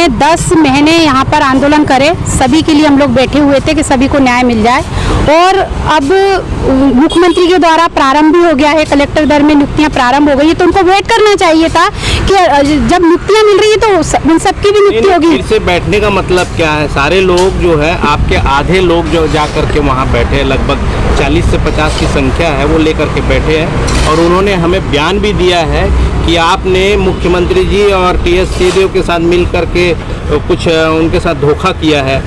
हमने 10 महीने यहाँ पर आंदोलन करे, सभी के लिए हम लोग बैठे हुए थे कि सभी को न्याय मिल जाए। और अब मुख्यमंत्री के द्वारा प्रारंभ भी हो गया है, कलेक्टर दर में नियुक्तियाँ प्रारंभ हो गई है, तो उनको वेट करना चाहिए था कि जब नियुक्तियाँ मिल रही है तो उन सबकी भी नियुक्ति होगी। फिर से बैठने का मतलब क्या है? सारे लोग जो है, आपके आधे लोग जो जा करके वहाँ बैठे, लगभग 40 से 50 की संख्या है, वो लेकर के बैठे हैं। और उन्होंने हमें बयान भी दिया है कि आपने मुख्यमंत्री जी और टीएस सिंहदेव के साथ मिल करके कुछ उनके साथ धोखा किया है।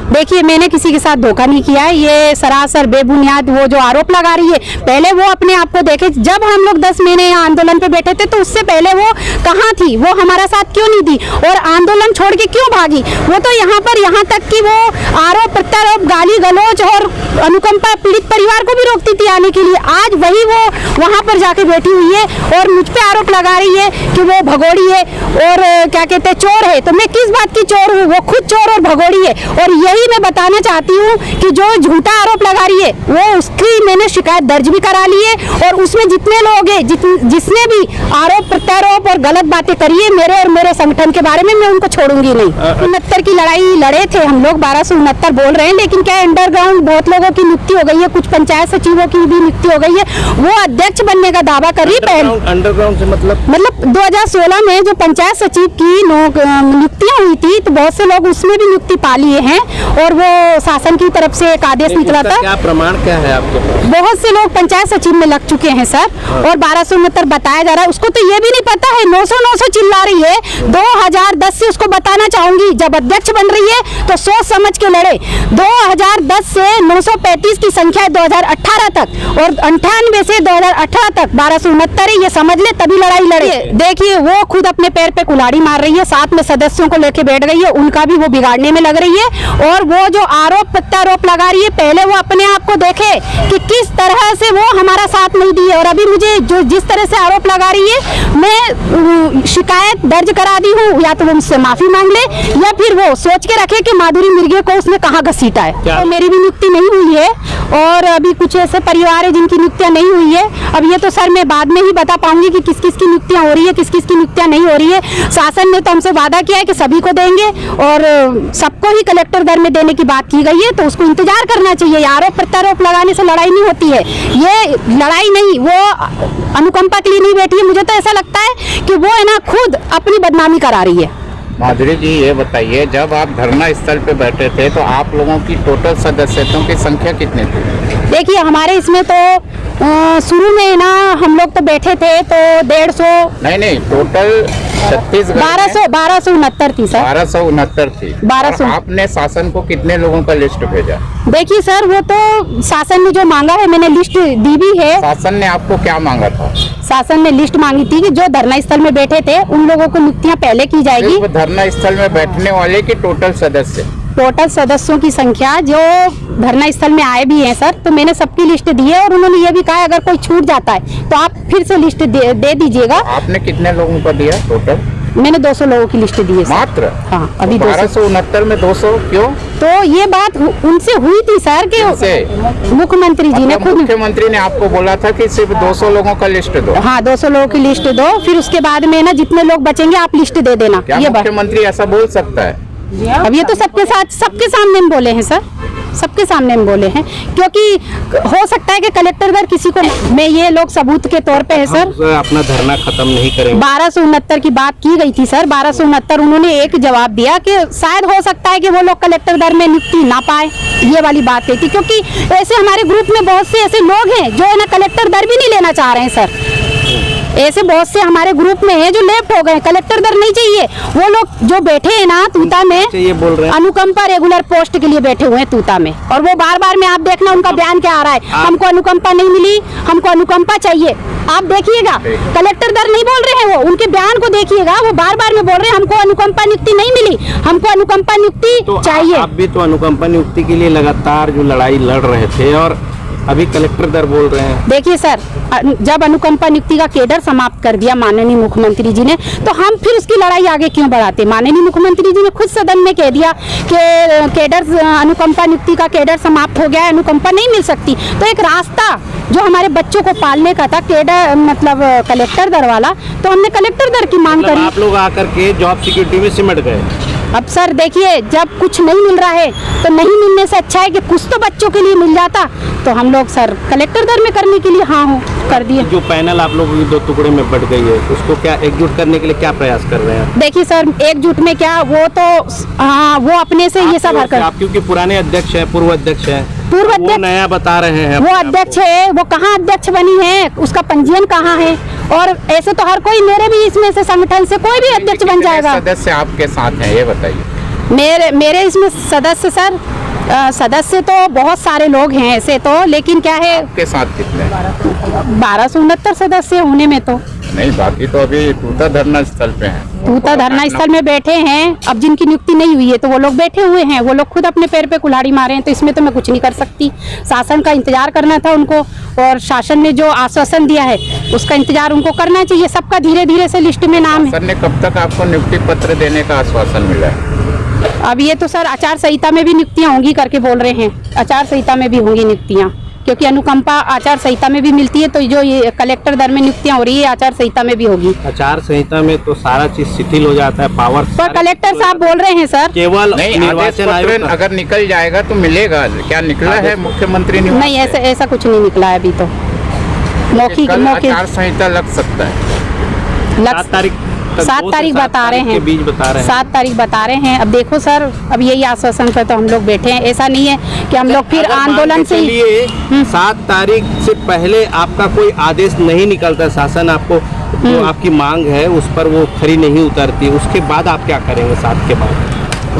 देखिए, मैंने किसी के साथ धोखा नहीं किया है, ये सरासर बेबुनियाद वो जो आरोप लगा रही है। पहले वो अपने आप को देखे, जब हम लोग 10 महीने यहाँ आंदोलन पे बैठे थे तो उससे पहले वो कहाँ थी, वो हमारा साथ क्यों नहीं थी और आंदोलन छोड़ के क्यों भागी? वो तो यहाँ पर यहाँ तक कि वो आरोप प्रत्यारोप, गाली गलौज और अनुकंपा पीड़ित परिवार को भी रोकती थी आने के लिए। आज वही वो वहाँ पर जाके बैठी हुई है और मुझ पे आरोप लगा रही है कि वो भगोड़ी है और क्या कहते हैं, चोर है। तो मैं किस बात की चोर हूँ? वो खुद चोर और भगोड़ी है। और यही मैं बताना चाहती हूँ कि जो झूठा आरोप लगा रही है वो उसकी मैंने शिकायत दर्ज भी करा ली है। और उसमें जितने लोग हैं, जिसने भी आरोप प्रत्यारोप और गलत बातें करी है मेरे और मेरे संगठन के बारे में, मैं उनको छोड़ूंगी नहीं। 69 की लड़ाई लड़े थे हम लोग, 1269 बोल रहे हैं, लेकिन क्या अंडरग्राउंड बहुत लोगों की नियुक्ति हो गई है, कुछ पंचायत सचिवों की भी नियुक्ति हो गई है। वो अध्यक्ष बनने का दावा कर रही है। अंडरग्राउंड से मतलब 2016 में जो पंचायत सचिव की नियुक्तियां हुई थी तो बहुत से लोग उसमें भी नियुक्ति पा लिए हैं और वो शासन की तरफ से एक आदेश निकला था। क्या प्रमाण क्या है आपके पास? बहुत से लोग पंचायत सचिव में लग चुके हैं सर। और 1269 बताया जा रहा है, उसको तो ये भी नहीं पता है, 900 चिल्ला रही है। 2010 से उसको बताना चाहूंगी, जब अध्यक्ष बन रही है तो सोच समझ के लड़े। 2010 से 935 की संख्या है 2018 तक, और 98 से 2018 तक 1269 है, ये समझ ले, तभी लड़ाई लड़े। देखिए, वो खुद अपने पैर पे कुल्हाड़ी मार रही है, साथ में सदस्यों को लेके बैठ गई है, उनका भी वो बिगाड़ने में लग रही है। और वो जो आरोप प्रत्यारोप लगा रही है, पहले वो अपने आप को देखे कि किस तरह से वो हमारा साथ नहीं दी है। और अभी मुझे जो जिस तरह से आरोप लगा रही है, मैं शिकायत दर्ज करा दी हूँ, या तो वो मुझसे माफी मांग ले या फिर वो सोच के रखे कि माधुरी मिर्गे को उसने कहाँ घसीटा है। तो मेरी भी नियुक्ति नहीं हुई है और अभी कुछ ऐसे परिवार है जिनकी नियुक्तियां नहीं हुई है। अब ये तो सर मैं बाद में ही बता पाऊंगी कि किस किस की नियुक्तियां हो रही है, किस किस की नियुक्तियां नहीं हो रही है। शासन ने तो हमसे वादा किया है कि सभी को देंगे और सबको ही कलेक्टर दर में देने की बात की गई है, तो उसको इंतजार करना चाहिए। आरोप प्रत्यारोप लगाने से लड़ाई नहीं होती है, ये लड़ाई नहीं, वो अनुकंपा के लिए नहीं बैठी है। मुझे तो ऐसा लगता है कि वो है ना खुद अपनी बदनामी करा रही है। माधुरी जी, ये बताइए, जब आप धरना स्थल पे बैठे थे तो आप लोगों की टोटल सदस्यों की संख्या कितनी थी? देखिए, हमारे इसमें तो शुरू में ना हम लोग तो बैठे थे तो 150 नहीं, टोटल छत्तीसगढ़ 1269 थी सर। 1269 थी। 1200। आपने शासन को कितने लोगों का लिस्ट भेजा? देखिए सर, वो तो शासन ने जो मांगा है, मैंने लिस्ट दी भी है। शासन ने आपको क्या मांगा था? शासन ने लिस्ट मांगी थी कि जो धरना स्थल में बैठे थे उन लोगों को नियुक्तियां पहले की जाएगी। धरना स्थल में बैठने वाले की टोटल सदस्यों की संख्या जो धरना स्थल में आए भी हैं सर, तो मैंने सबकी लिस्ट दी है। और उन्होंने ये भी कहा अगर कोई छूट जाता है तो आप फिर से लिस्ट दे दीजिएगा। आपने कितने लोगों का दिया टोटल? मैंने 200 लोगों की लिस्ट दी है मात्र। हाँ, अभी 1269 में 200 क्यों? तो ये बात उनसे हुई थी सर कि मुख्यमंत्री जी ने खुद, मुख्यमंत्री ने आपको बोला था कि सिर्फ 200 लोगों का लिस्ट दो। हाँ, 200 लोगों की लिस्ट दो, फिर उसके बाद में ना जितने लोग बचेंगे आप लिस्ट दे देना। क्या ये मुख्यमंत्री ऐसा बोल सकता है? अब ये तो सबके सामने में बोले हैं सर, सबके सामने में बोले हैं, क्योंकि हो सकता है कि कलेक्टर दर किसी को में ये लोग सबूत के तौर पे है सर। अपना धरना खत्म नहीं करेंगे। 1269 की बात की गई थी सर, 1269 उन्होंने एक जवाब दिया कि शायद हो सकता है कि वो लोग कलेक्टर दर में नियुक्ति ना पाए, ये वाली बात कही थी। क्योंकि ऐसे हमारे ग्रुप में बहुत से ऐसे लोग हैं जो है ना कलेक्टर दर भी नहीं लेना चाह रहे हैं सर। ऐसे बहुत से हमारे ग्रुप में है जो लेफ्ट हो गए, कलेक्टर दर नहीं चाहिए। वो लोग जो बैठे हैं ना तूता में, ये बोल रहे हैं अनुकंपा रेगुलर पोस्ट के लिए बैठे हुए हैं तूता में, और वो बार बार में आप देखना उनका बयान क्या आ रहा है, हमको अनुकंपा नहीं मिली, हमको अनुकंपा चाहिए। आप देखिएगा, कलेक्टर दर नहीं बोल रहे हैं, वो उनके बयान को देखिएगा, वो बार बार में बोल रहे हैं हमको अनुकंपा नियुक्ति नहीं मिली, हमको अनुकंपा नियुक्ति चाहिए। आप भी तो अनुकंपा नियुक्ति के लिए लगातार जो लड़ाई लड़ रहे थे और अभी कलेक्टर दर बोल रहे हैं। देखिए सर, जब अनुकंपा नियुक्ति का केडर समाप्त कर दिया माननीय मुख्यमंत्री जी ने, तो हम फिर उसकी लड़ाई आगे क्यों बढ़ाते? माननीय मुख्यमंत्री जी ने खुद सदन में कह दिया कि केडर अनुकंपा नियुक्ति का केडर समाप्त हो गया है, अनुकंपा नहीं मिल सकती। तो एक रास्ता जो हमारे बच्चों को पालने का था, केडर मतलब कलेक्टर दर वाला, तो हमने कलेक्टर दर की मांग करी। आप लोग आकर के जॉब सिक्योरिटी में सिमट गए। अब सर देखिए, जब कुछ नहीं मिल रहा है तो नहीं मिलने से अच्छा है कि कुछ तो बच्चों के लिए मिल जाता। तो हम लोग सर कलेक्टर दर में करने के लिए हाँ हो कर दिए। जो पैनल आप लोगों की दो टुकड़े में बट गई है, उसको क्या एकजुट करने के लिए क्या प्रयास कर रहे हैं? देखिए सर, एकजुट में क्या, वो तो हाँ वो अपने से ये सब हरकत, आप क्योंकि पुराने अध्यक्ष हैं, पूर्व अध्यक्ष हैं, पूर्व वो अध्यक्ष नया बता रहे हैं, वो अध्यक्ष है, वो कहाँ अध्यक्ष बनी है, उसका पंजीयन कहाँ है? और ऐसे तो हर कोई, मेरे भी इसमें से संगठन से कोई भी अध्यक्ष बन जाएगा। सदस्य आपके साथ हैं, ये बताइए। मेरे इसमें सदस्य सर, सदस्य तो बहुत सारे लोग हैं ऐसे तो, लेकिन क्या है, आपके साथ कितने हैं? 1269 सदस्य होने में तो नहीं, बाकी तो अभी तूता धरना स्थल पे हैं। तूता धरना स्थल में बैठे हैं। अब जिनकी नियुक्ति नहीं हुई है तो वो लोग बैठे हुए हैं, वो लोग खुद अपने पैर पे कुल्हाड़ी मारे हैं, तो इसमें तो मैं कुछ नहीं कर सकती। शासन का इंतजार करना था उनको, और शासन ने जो आश्वासन दिया है उसका इंतजार उनको करना चाहिए। सबका धीरे धीरे से लिस्ट में नाम है। सर ने कब तक आपको नियुक्ति पत्र देने का आश्वासन मिला है? अब ये तो सर आचार संहिता में भी नियुक्तियां होंगी करके बोल रहे हैं, आचार संहिता में भी होंगी नियुक्तियां, क्योंकि अनुकंपा आचार संहिता में भी मिलती है। तो जो ये कलेक्टर दर में नियुक्तियां हो रही है, आचार संहिता में भी होगी। आचार संहिता में तो सारा चीज शिथिल हो जाता है, पावर। पर कलेक्टर साहब बोल रहे हैं सर, केवल नहीं, निर्वाचन आयोग का- अगर निकल जाएगा तो मिलेगा। क्या निकला है मुख्यमंत्री ने? नहीं, ऐसा कुछ नहीं निकला है अभी तो। मौखिक आचार संहिता लग सकता है। 7 तारीख तक, 7 2 से तारीख 7 बता रहे के हैं, बीच बता रहे हैं। 7 तारीख बता रहे हैं। अब देखो सर, अब यही आश्वासन पर तो हम लोग बैठे हैं। ऐसा नहीं है कि हम लोग फिर अगर मान आंदोलन के से चलिए 7 तारीख से पहले आपका कोई आदेश नहीं निकलता, शासन आपको जो आपकी मांग है उस पर वो खरी नहीं उतरती, उसके बाद आप क्या करेंगे? 7 के बाद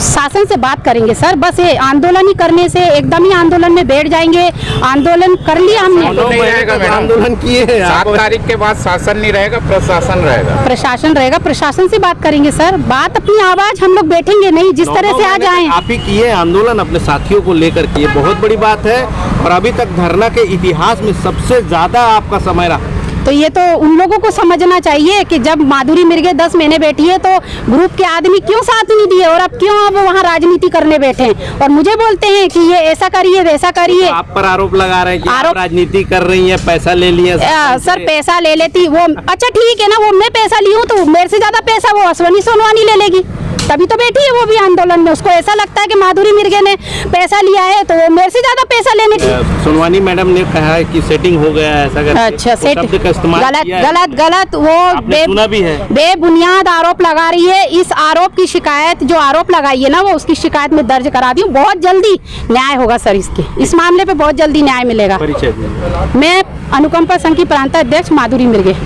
शासन से बात करेंगे सर। बस ये आंदोलन ही करने से एकदम ही आंदोलन में बैठ जाएंगे। आंदोलन कर लिया हमने, 9 महीने तक आंदोलन किए हैं। 7 तारीख के बाद शासन नहीं रहेगा, प्रशासन रहेगा। प्रशासन रहेगा, प्रशासन से बात करेंगे सर। बात अपनी आवाज हम लोग बैठेंगे नहीं, जिस तरह से आ जाए। आप ही किए आंदोलन, अपने साथियों को लेकर किए, बहुत बड़ी बात है। और अभी तक धरना के इतिहास में सबसे ज्यादा आपका समय रहा। तो ये तो उन लोगों को समझना चाहिए कि जब माधुरी मिर्गे 10 महीने बैठी है तो ग्रुप के आदमी क्यों साथ नहीं दिए, और अब क्यों अब वहाँ राजनीति करने बैठे हैं और मुझे बोलते हैं कि ये ऐसा करिए वैसा करिए। तो आप पर आरोप लगा रहे हैं कि आप राजनीति कर रही हैं, पैसा ले लिया। सर पैसा ले लेती वो, अच्छा ठीक है ना, वो मैं पैसा ली हूँ तो मेरे से ज्यादा पैसा वो अश्वनी सोनवानी ले लेगी, तभी तो बैठी है वो भी आंदोलन में। उसको ऐसा लगता है कि माधुरी मिर्गे ने पैसा लिया है तो वो मेरे से ज्यादा पैसा लेने की। सोनवानी मैडम ने कहा है कि सेटिंग हो गया है, ऐसा करके अच्छा वो शब्द का इस्तेमाल गलत किया है। गलत वो आपने सुना भी है। बेबुनियाद आरोप लगा रही है। इस आरोप की शिकायत, जो आरोप लगाई है ना, वो उसकी शिकायत में दर्ज करा दी। बहुत जल्दी न्याय होगा सर इस मामले पे बहुत जल्दी न्याय मिलेगा। परिचय दीजिए। मैं अनुकंपा संघ की प्रांत अध्यक्ष माधुरी मिर्गे।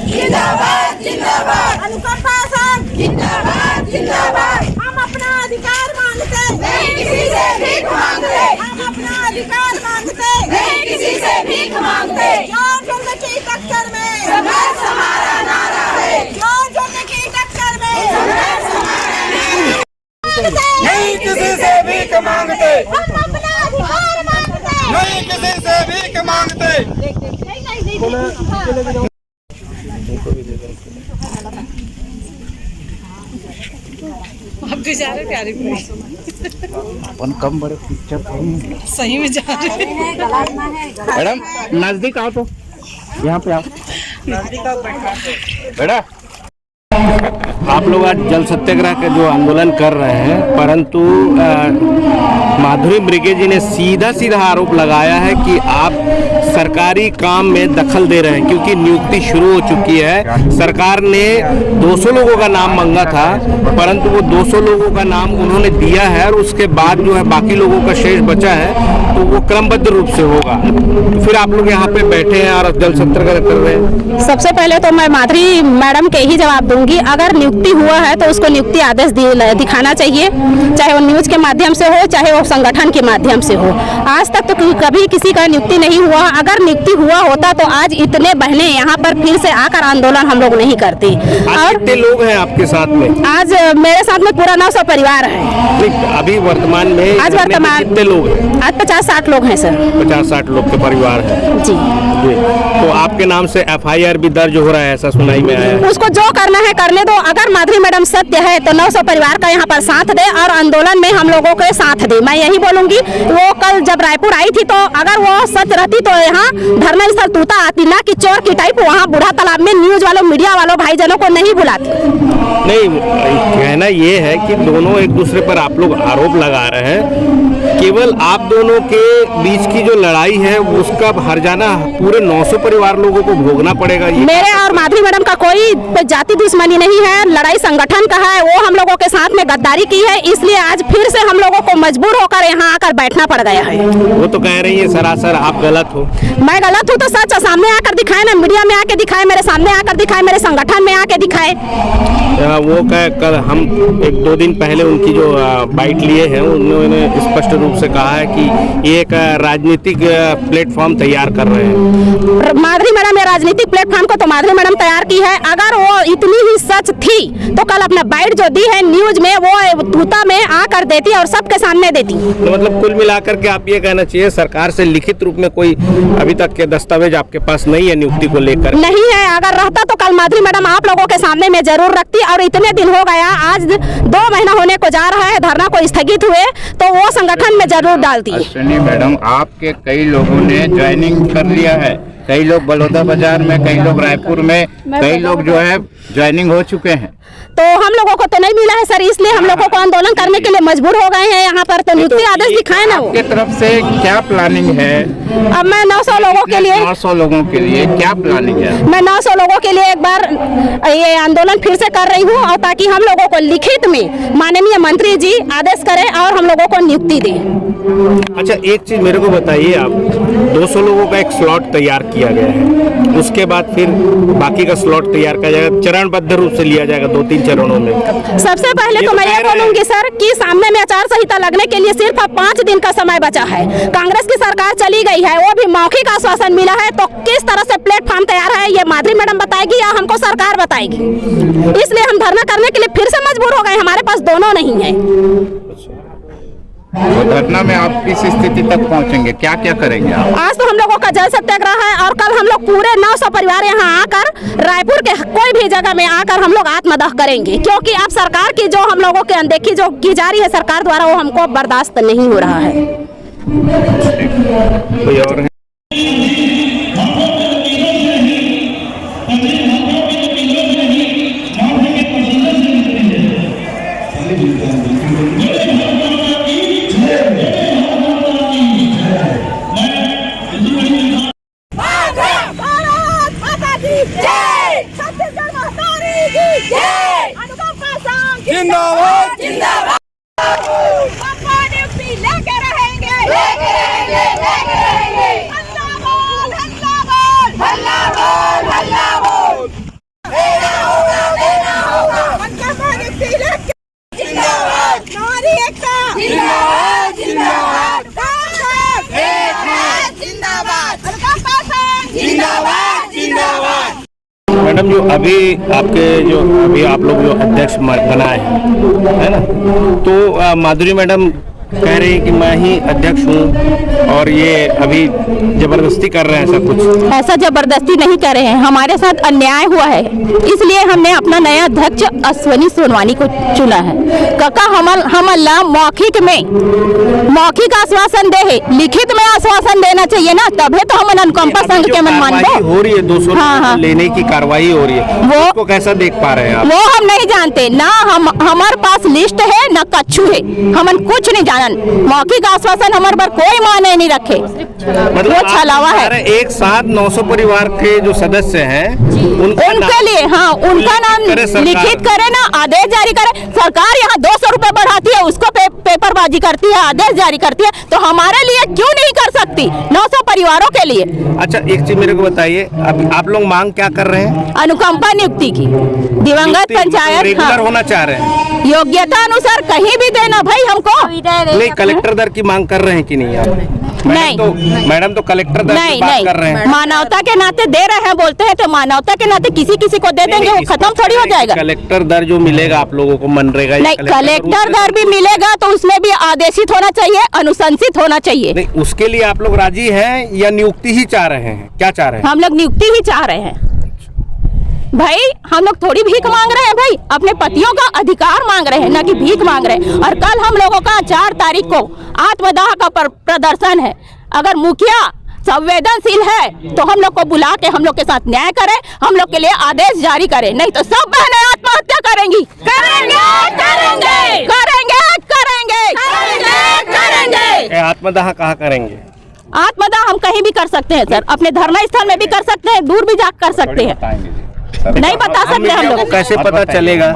जिंदाबाद जिंदाबाद अनुकंपा संघ जिंदाबाद जिंदाबाद। हम अपना अधिकार मांगते नहीं किसी से भीख मांगते। हम अपना अधिकार मांगते नहीं किसी से भीख मांगते। जोर जुल्म की टक्कर में संघर्ष हमारा नारा है। जोर जुल्म की टक्कर में संघर्ष हमारा नारा है। नहीं किसी से भीख मांगते, हम अपना अधिकार मांगते नहीं किसी से भीख मांगते। अब भी जा रहे प्यारी अपन कम बड़े पिक्चर सही में जा रहे मैडम नजदीक आओ, तो यहाँ पे आओ बेटा। आप लोग आज जल सत्याग्रह के जो आंदोलन कर रहे हैं, परंतु माधुरी मिर्गे जी ने सीधा आरोप लगाया है कि आप सरकारी काम में दखल दे रहे हैं, क्योंकि नियुक्ति शुरू हो चुकी है। सरकार ने 200 लोगों का नाम मांगा था, परंतु वो 200 लोगों का नाम उन्होंने दिया है, और उसके बाद जो है बाकी लोगों का शेष बचा है, तो वो क्रमबद्ध रूप से होगा। तो फिर आप लोग यहाँ पे बैठे हैं और जल सत्याग्रह कर रहे हैं। सबसे पहले तो मैं माधुरी मैडम के ही जवाब दूंगी। अगर नियुक्ति हुआ है तो उसको नियुक्ति आदेश दिखाना चाहिए, चाहे वो न्यूज के माध्यम से हो, चाहे वो संगठन के माध्यम से हो। आज तक तो कभी किसी का नियुक्ति नहीं हुआ। अगर नियुक्ति हुआ होता तो आज इतने बहने यहाँ पर फिर से आकर आंदोलन हम लोग नहीं करते। आज कितने लोग हैं आपके साथ में? आज मेरे साथ में पूरा 900 परिवार है। अभी वर्तमान में आज वर्तमान कितने लोग हैं? आज 50-60 लोग हैं सर। 50-60 लोग के परिवार हैं जी। जी। तो आपके नाम से FIR भी दर्ज हो रहा है, ऐसा सुनाई में आया है। उसको जो करना है करने दो। अगर माधुरी मैडम सत्य है तो 900 परिवार का यहाँ पर साथ दे और आंदोलन में हम लोगों के साथ दे। मैं यही बोलूंगी। वो कल जब रायपुर आई थी तो अगर वो सच रहती तो यहाँ धरना स्थल तूता आती, ना कि चोर की टाइप वहाँ बूढ़ा तालाब में न्यूज वालों मीडिया वालों भाईजनों को नहीं बुलाती। नहीं, कहना ये है कि दोनों एक दूसरे पर आप लोग आरोप लगा रहे हैं। केवल आप दोनों के बीच की जो लड़ाई है उसका हर्जाना पूरे 900 परिवार लोगों को भोगना पड़ेगा। मेरे और माधुरी मैडम का कोई जाति दुश्मनी नहीं है, लड़ाई संगठन का है। वो हम लोगों के साथ में गद्दारी की है, इसलिए आज फिर से हम लोगों को मजबूर होकर यहाँ आकर बैठना पड़ गया है। वो तो कह रही है सरासर आप गलत हो। मैं गलत हूँ तो सच सामने आकर दिखाए ना, मीडिया में आके दिखाए, मेरे सामने आकर दिखाए, मेरे संगठन में आके दिखाए। वो कल हम 1-2 दिन पहले उनकी जो बाइट लिए हैं उन्होंने स्पष्ट रूप से कहा है कि ये एक राजनीतिक प्लेटफॉर्म तैयार कर रहे हैं। माधुरी मैडम ये राजनीतिक प्लेटफॉर्म को तो माधुरी मैडम तैयार की है। अगर वो इतनी ही सच थी तो कल अपना बाइट जो दी है न्यूज में वो तूता में आकर देती और सबके सामने देती। तो मतलब कुल मिलाकर के आप ये कहना चाहिए सरकार से लिखित रूप में कोई अभी तक के दस्तावेज आपके पास नहीं है नियुक्ति को लेकर? नहीं है। अगर रहता तो कल माधुरी मैडम आप लोगों के सामने में जरूर रखती। और इतने दिन हो गया, आज 2 महीना होने को जा रहा है धरना को स्थगित हुए, तो वो संगठन में जरूर डालती। अश्विनी मैडम, आपके कई लोगों ने ज्वाइनिंग कर लिया है, कई लोग बलौदा बाजार में, कई लोग रायपुर में, कई लोग जो है ज्वाइनिंग हो चुके हैं। तो हम लोगों को तो नहीं मिला है सर, इसलिए हम लोगों को आंदोलन करने के लिए मजबूर हो गए हैं यहाँ पर। तो नियुक्ति आदेश दिखाए ना। वो आपके तरफ से क्या प्लानिंग है? अब मैं 900 लोगों के लिए 900 लोगों के लिए क्या प्लानिंग है? मैं 900 लोगों के लिए एक बार ये आंदोलन फिर से कर रही हूँ, और ताकि हम लोगों को लिखित में माननीय मंत्री जी आदेश करें और हम लोगों को नियुक्ति दें। अच्छा, एक चीज मेरे को बताइए, आप 200 लोगों का एक स्लॉट तैयार किया गया है, उसके बाद फिर बाकी का स्लॉट तैयार किया जाएगा, चरणबद्ध रूप से लिया जाएगा 2-3 चरणों में। सबसे पहले तो मैं ये बोलूंगी सर कि सामने में आचार संहिता लगने के लिए सिर्फ अब 5 दिन का समय बचा है। कांग्रेस की सरकार चली गई है, वो भी मौखिक आश्वासन मिला है। तो किस तरह से प्लेटफॉर्म तैयार है ये माधुरी मैडम बताएगी या हमको सरकार बताएगी। इसलिए हम धरना करने के लिए फिर से मजबूर हो गए, हमारे पास दोनों नहीं है। तो धरना में आप किस स्थिति तक पहुंचेंगे, क्या क्या करेंगे आप? आज तो हम लोगों का जल सत्याग्रह है और कल हम लोग पूरे 900 परिवार यहाँ आकर रायपुर के कोई भी जगह में आकर हम लोग आत्मदाह करेंगे, क्योंकि अब सरकार की जो हम लोगों के अनदेखी जो की जा रही है सरकार द्वारा, वो हमको बर्दाश्त नहीं हो रहा है। कोई और है? जिंदाबाद जिंदाबाद पापा ड्यूटी लेके रहेंगे, लेके रहेंगे, लेके रहेंगे। हल्ला बोल, हल्ला बोल, हल्ला बोल, हल्ला बोल। देना होगा, देना होगा। पापा ड्यूटी लेके जिंदाबाद। नारी एकता जिंदाबाद, जिंदाबाद। जिंदाबाद, जिंदाबाद, जिंदाबाद। मैडम, जो अभी आप लोग जो अध्यक्ष बनाए हैं, है ना, तो माधुरी मैडम कह रही है कि मैं ही अध्यक्ष हूँ और ये अभी जबरदस्ती कर रहे हैं ऐसा कुछ। ऐसा जबरदस्ती नहीं कर रहे हैं, हमारे साथ अन्याय हुआ है, इसलिए हमने अपना नया अध्यक्ष अश्विनी सोनवानी को चुना है। काका हम अल्लाह मौखिक आश्वासन दे है, लिखित में आश्वासन देना चाहिए ना, तभी तो हम अनुकंपा संघ के मन मानबो हो रही है 200 हाँ। लेने की कार्रवाई हो रही है, वो उसको कैसा देख पा रहे हैं आप? वो हम नहीं जानते ना, हमारे पास लिस्ट है ना कच्छू है, हमन कुछ नहीं जानन। मौखिक आश्वासन हमारे पर कोई माने नहीं रखे, मतलब वो छलावा है। एक साथ 900 परिवार के जो सदस्य हैं उनके लिए, हाँ, उनका नाम लिखित करे ना, आदेश जारी करे। सरकार यहाँ 200 रुपए बढ़ाती है, उसको पेपरबाजी करती है, आदेश जारी करती है, तो हमारे लिए क्यों नहीं कर सकती 900 परिवारों के लिए? अच्छा, एक चीज मेरे को बताइए, अब आप लोग मांग क्या कर रहे हैं? अनुकंपा नियुक्ति की, दिवंगत पंचायत रेगुलर होना चाह रहे हैं। योग्यता अनुसार कहीं भी देना भाई हमको। नहीं, कलेक्टर दर की मांग कर रहे हैं कि नहीं आप? मैडम तो कलेक्टर दर की बात कर रहे हैं। मानवता के नाते दे रहे हैं, बोलते हैं तो मानवता के नाते किसी किसी को दे देंगे, वो खत्म थोड़ी हो जाएगा। कलेक्टर दर जो मिलेगा आप लोगों को मनरेगा, नहीं, कलेक्टर दर भी मिलेगा तो उसमें भी आदेशित होना चाहिए, अनुशंसित होना चाहिए। नहीं, उसके लिए आप लोग राजी हैं या नियुक्ति ही चाह रहे हैं? क्या चाह रहे हैं? हम लोग नियुक्ति ही चाह रहे हैं भाई। हम लोग थोड़ी भीख मांग रहे हैं भाई, अपने पतियों का अधिकार मांग रहे हैं, ना कि भीख मांग रहे हैं। और कल हम लोगों का 4 तारीख को आत्मदाह का प्रदर्शन है। अगर मुखिया संवेदनशील है तो हम लोग को बुला के हम लोग के साथ न्याय करे, हम लोग के लिए आदेश जारी करे, नहीं तो सब बहनें आत्महत्या करेंगी। करेंगे करेंगे करेंगे करेंगे करेंगे करेंगे। आत्मदाह कहाँ करेंगे? आत्मदाह हम कहीं भी कर सकते हैं सर, अपने धरना स्थल में भी कर सकते हैं, दूर भी जा कर सकते हैं। नहीं बता सकते हम लोग। कैसे पता चलेगा?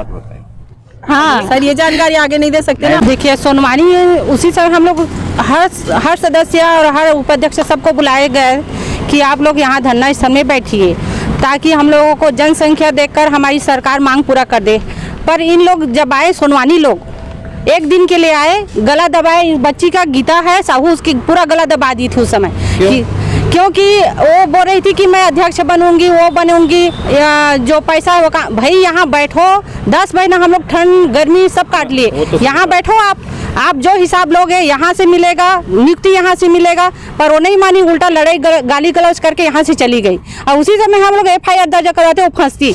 हाँ सर, ये जानकारी आगे नहीं दे सकते ना। देखिए सुनवाई उसी समय हम लोग हर सदस्य और हर उपाध्यक्ष सबको बुलाए गए कि आप लोग यहाँ धरना स्थल में बैठिए, ताकि हम लोगों को जनसंख्या देखकर हमारी सरकार मांग पूरा कर दे। पर इन लोग जब आए, सुनवानी लोग एक दिन के लिए आए, गला दबाए। बच्ची का गीता है साहू, उसकी पूरा गला दबा दी थी उस समय। क्योंकि वो बोल रही थी कि मैं अध्यक्ष बनूंगी, वो बनूंगी, या जो पैसा है वो का। भाई यहाँ बैठो, 10 महीना हम लोग ठंड गर्मी सब काट लिए, यहाँ बैठो आप जो हिसाब लोगे यहाँ से मिलेगा, नियुक्ति यहाँ से मिलेगा। पर वो नहीं मानी, उल्टा लड़ाई गाली गलौज करके यहाँ से चली गई। और उसी समय हम लोग FIR दर्ज करवाते, वो फंसती।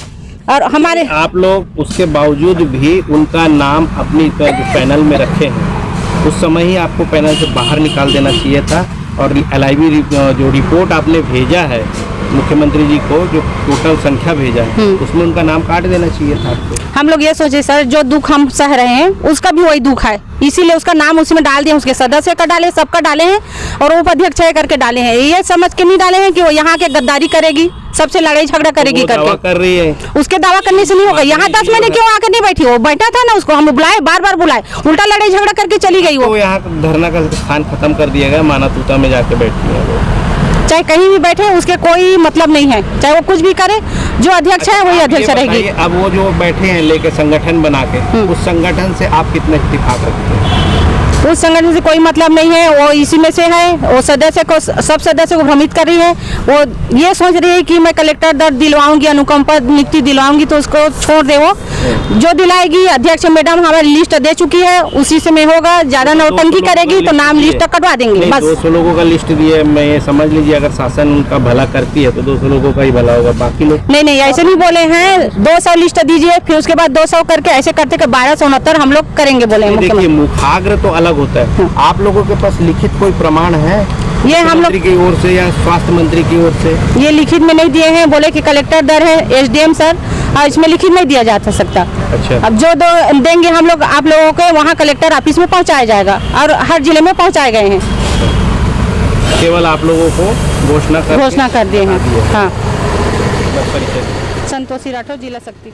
और हमारे आप लोग उसके बावजूद भी उनका नाम अपनी पैनल में रखे हैं। उस समय ही आपको पैनल से बाहर निकाल देना चाहिए था। और LIV जो रिपोर्ट आपने भेजा है मुख्यमंत्री जी को, जो टोटल संख्या भेजा है, उसमें उनका नाम काट देना चाहिए था आपको। हम लोग ये सोचे सर, जो दुख हम सह रहे हैं उसका भी वही दुख है, इसीलिए उसका नाम उसमें डाल दिया। उसके सदस्य का डाले, सबका डाले हैं, और उपाध्यक्ष करके डाले हैं। ये समझ के नहीं डाले हैं कि वो यहाँ के गद्दारी करेगी, सबसे लड़ाई झगड़ा करेगी तो करके। कर रही है। उसके दावा करने से नहीं होगा। यहाँ 10 महीने क्यों आकर नहीं बैठी? वो बैठा था ना, उसको हम बुलाए, बार बुलाए, उल्टा लड़ाई झगड़ा करके चली गई। वो तो यहाँ धरना का स्थान खत्म कर दिया गया, माना तूता में जाके बैठी है वो। चाहे कहीं भी बैठे, उसके कोई मतलब नहीं है, चाहे वो कुछ भी करे, जो अध्यक्ष है वही अध्यक्ष रहेगी। अब वो जो बैठे हैं लेके संगठन बना के, उस संगठन से आप कितना इत्तेफाक रखते हैं? उस संगठन से कोई मतलब नहीं है, वो इसी में से है। वो सदस्य को, सब सदस्य को भ्रमित कर रही है। वो ये सोच रही है कि मैं कलेक्टर दर दिलवाऊंगी, अनुकंपा नियुक्ति दिलवाऊंगी, तो उसको छोड़ दे। वो जो दिलाएगी, अध्यक्ष मैडम हमारी लिस्ट दे चुकी है, उसी से में होगा। ज्यादा नौटंकी करेगी तो नाम लिस्ट कटवा देंगे बस। 200 लोगों का लिस्ट दिए, मैं ये समझ लीजिए अगर शासन उनका भला करती है तो 200 लोगों का ही भला होगा, बाकी लोग नहीं ऐसे नहीं बोले हैं। 200 लिस्ट दीजिए, फिर उसके बाद 200 करके ऐसे करते 1269 हम लोग करेंगे बोले देखिए, मुखाग्र तो अलग होता है। आप लोगों के पास लिखित कोई प्रमाण है ये हम लोग की ओर से या स्वास्थ्य मंत्री की ओर से? ये लिखित में नहीं दिए हैं, बोले कि कलेक्टर दर है, SDM सर, और इसमें लिखित नहीं दिया जा सकता। अच्छा। अब जो देंगे हम लोग आप लोगों को, वहाँ कलेक्टर ऑफिस में पहुँचाया जाएगा, और हर जिले में पहुँचाए गए हैं। केवल आप लोगों को घोषणा कर दिए हैं। हाँ, संतोषी राठौर, जिला शक्ति।